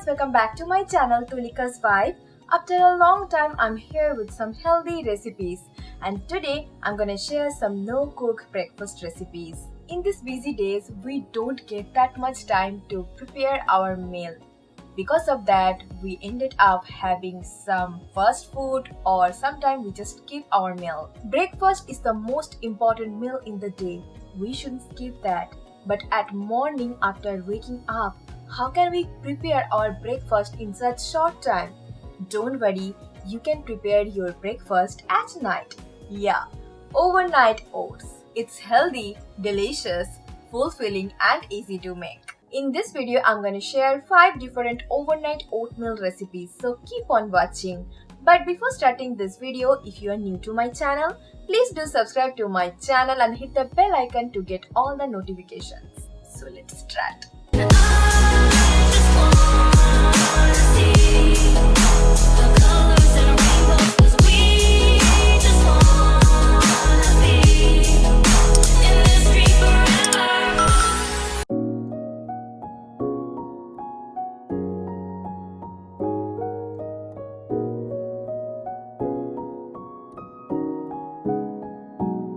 welcome back to my channel Tulika's Vibe. After a long time, I'm here with some healthy recipes, and today I'm gonna share some no-cook breakfast recipes. In these busy days, we don't get that much time to prepare our meal. Because of that, we ended up having some fast food or sometimes we just skip our meal. Breakfast is the most important meal in the day. We shouldn't skip that. But at morning after waking up, how can we prepare our breakfast in such short time? Don't worry, you can prepare your breakfast at night. Yeah, overnight oats. It's healthy, delicious, fulfilling and easy to make. In this video, I'm going to share 5 different overnight oatmeal recipes, so keep on watching. But before starting this video, if you are new to my channel, please do subscribe to my channel and hit the bell icon to get all the notifications. So let's start.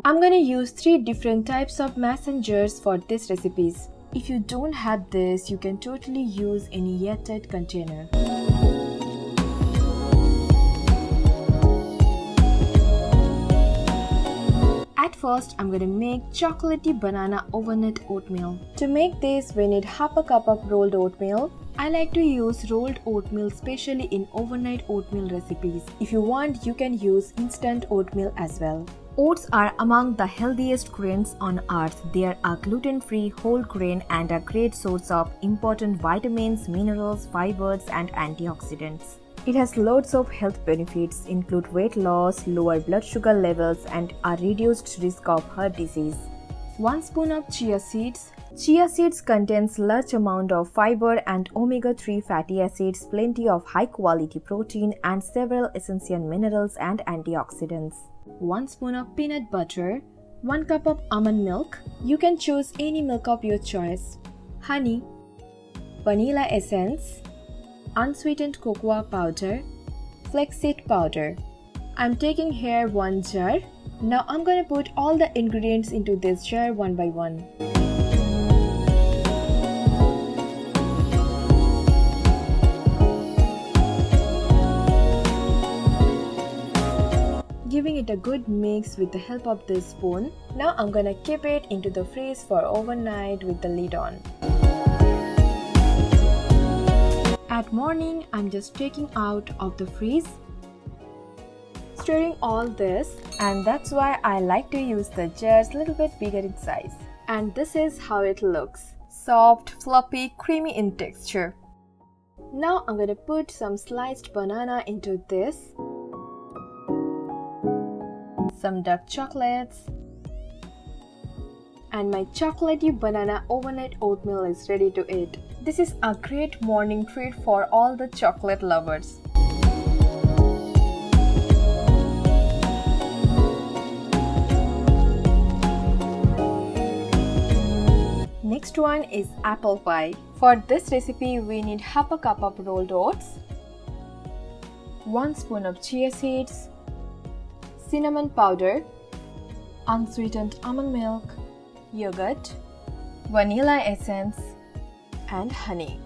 I'm gonna use 3 different types of messengers for these recipes. If you don't have this, you can totally use any airtight container. At first, I'm gonna make chocolatey banana overnight oatmeal. To make this, we need half a cup of rolled oatmeal. I like to use rolled oatmeal especially in overnight oatmeal recipes. If you want, you can use instant oatmeal as well. Oats are among the healthiest grains on earth. They are a gluten-free whole grain and a great source of important vitamins, minerals, fibers and antioxidants. It has loads of health benefits, include weight loss, lower blood sugar levels and a reduced risk of heart disease. 1 spoon of chia seeds. Chia seeds contains large amount of fiber and omega-3 fatty acids, plenty of high-quality protein and several essential minerals and antioxidants. 1 spoon of peanut butter, 1 cup of almond milk. You can choose any milk of your choice. Honey, vanilla essence, unsweetened cocoa powder, flaxseed powder. I'm taking here 1 jar. Now I'm gonna put all the ingredients into this jar one by one. Giving it a good mix with the help of this spoon. Now I'm gonna keep it into the fridge for overnight with the lid on. At morning, I'm just taking out of the fridge, stirring all this, and that's why I like to use the jars a little bit bigger in size. And this is how it looks. Soft, fluffy, creamy in texture. Now I'm gonna put some sliced banana into this, some dark chocolates, and my chocolatey banana overnight oatmeal is ready to eat. This is a great morning treat for all the chocolate lovers. Next one is apple pie. For this recipe, we need half a cup of rolled oats, 1 spoon of chia seeds, cinnamon powder, unsweetened almond milk, yogurt, vanilla essence, and honey.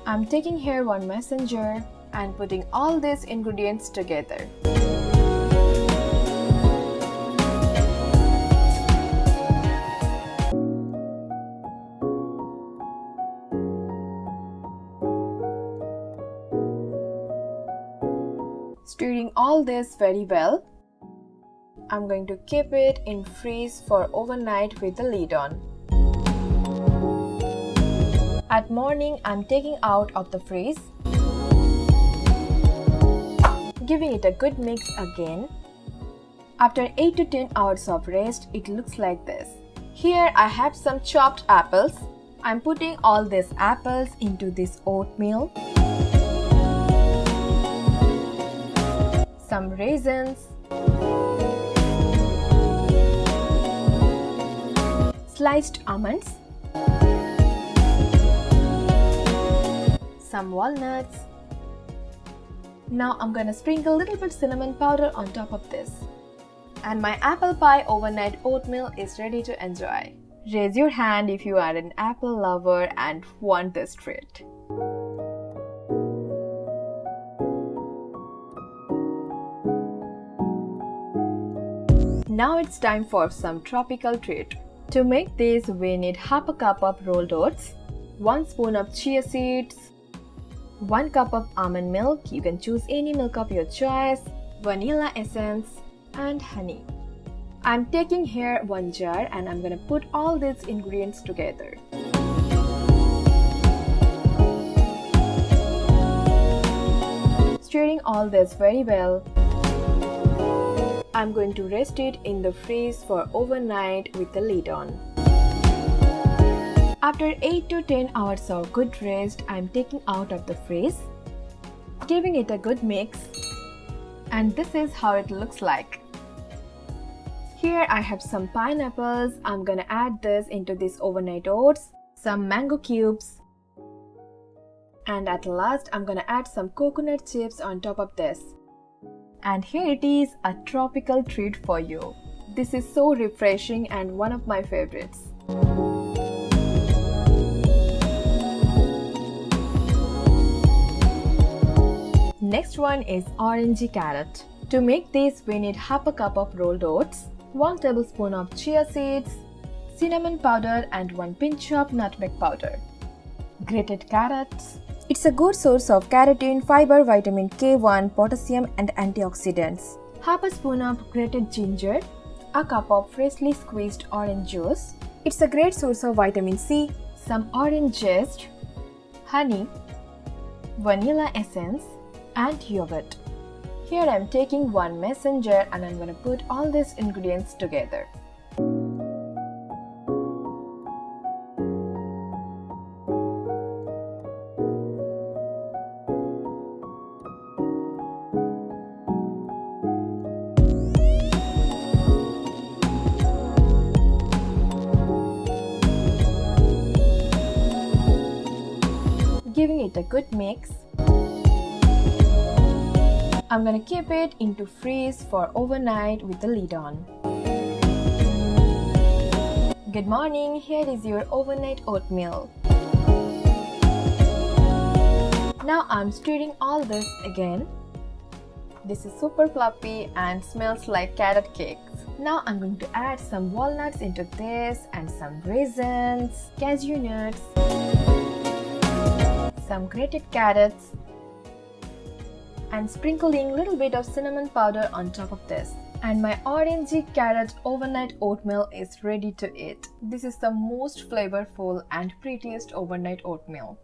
I'm taking here 1 messenger and putting all these ingredients together. Stirring all this very well. I'm going to keep it in freeze for overnight with the lid on. At morning, I'm taking out of the freeze, giving it a good mix again. After 8 to 10 hours of rest, it looks like this. Here I have some chopped apples. I'm putting all these apples into this oatmeal. Some raisins, sliced almonds, some walnuts. Now I'm gonna sprinkle a little bit cinnamon powder on top of this. And my apple pie overnight oatmeal is ready to enjoy. Raise your hand if you are an apple lover and want this treat. Now it's time for some tropical treat. To make this, we need half a cup of rolled oats, 1 spoon of chia seeds, 1 cup of almond milk, you can choose any milk of your choice, vanilla essence, and honey. I'm taking here 1 jar and I'm gonna put all these ingredients together. Stirring all this very well. I'm going to rest it in the fridge for overnight with the lid on. After 8 to 10 hours of good rest, I'm taking out of the fridge, giving it a good mix, and this is how it looks like. Here I have some pineapples. I'm gonna add this into this overnight oats, some mango cubes, and at last I'm gonna add some coconut chips on top of this. And here it is, a tropical treat for you. This is so refreshing and one of my favorites. Next one is orangey carrot. To make this, we need half a cup of rolled oats, 1 tablespoon of chia seeds, cinnamon powder and 1 pinch of nutmeg powder. Grated carrots. It's a good source of keratin, fiber, vitamin K1, potassium and antioxidants. Half a spoon of grated ginger, a cup of freshly squeezed orange juice. It's a great source of vitamin C, some orange zest, honey, vanilla essence and yogurt. Here I am taking 1 mason jar and I'm going to put all these ingredients together. Giving it a good mix. I'm gonna keep it into freeze for overnight with the lid on. Good morning, here is your overnight oatmeal. Now I'm stirring all this again. This is super fluffy and smells like carrot cakes. Now I'm going to add some walnuts into this and some raisins, cashew nuts, some grated carrots, and sprinkling a little bit of cinnamon powder on top of this. And my orangey carrot overnight oatmeal is ready to eat. This is the most flavorful and prettiest overnight oatmeal.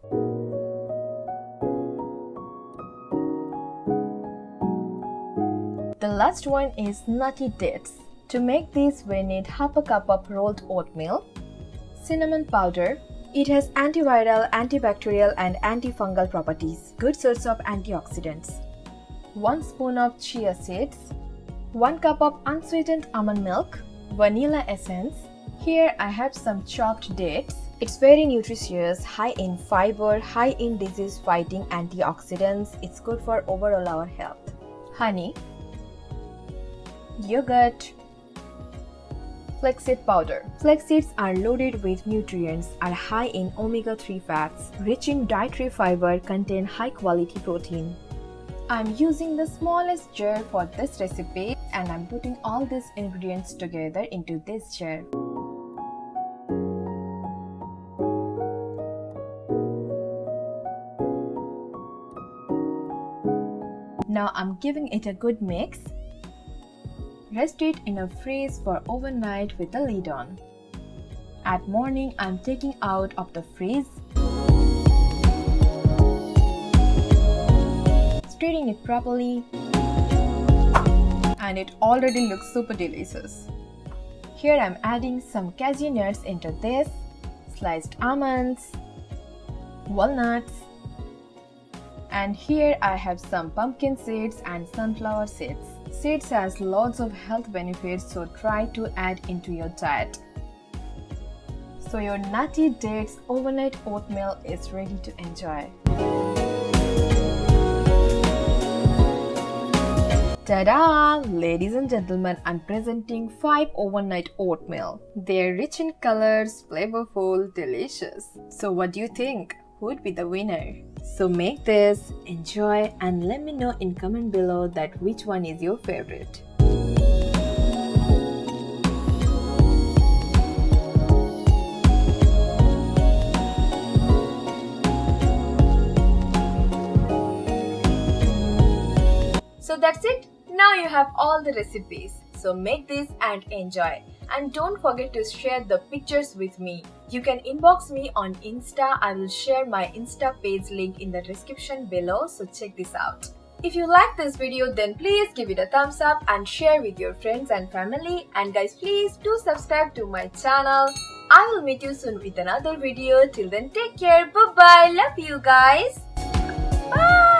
The last one is nutty dates. To make this, we need half a cup of rolled oatmeal, cinnamon powder. It has antiviral, antibacterial and antifungal properties. Good source of antioxidants. 1 spoon of chia seeds, 1 cup of unsweetened almond milk, vanilla essence. Here I have some chopped dates. It's very nutritious, high in fiber, high in disease-fighting antioxidants. It's good for overall our health. Honey, yogurt, flaxseed powder. Flax seeds are loaded with nutrients, are high in omega-3 fats, rich in dietary fiber, contain high-quality protein. I'm using the smallest jar for this recipe and I'm putting all these ingredients together into this jar. Now I'm giving it a good mix. Rest it in a freeze for overnight with the lid on. At morning, I'm taking out of the freeze, stirring it properly, and it already looks super delicious. Here I'm adding some cashew nuts into this, sliced almonds, walnuts, and here I have some pumpkin seeds and sunflower seeds. Seeds has lots of health benefits, so try to add into your diet. So your Nutty Dates Overnight Oatmeal is ready to enjoy. Ta-da! Ladies and gentlemen, I'm presenting 5 overnight oatmeal. They're rich in colors, flavorful, delicious. So what do you think? Who would be the winner? So make this, enjoy, and let me know in comment below that which one is your favorite. So that's it. Now you have all the recipes. So make this and enjoy. And don't forget to share the pictures with me. You can inbox me on Insta. I will share my Insta page link in the description below. So check this out. If you like this video, then please give it a thumbs up and share with your friends and family. And guys, please do subscribe to my channel. I will meet you soon with another video. Till then, take care. Bye-bye. Love you guys. Bye.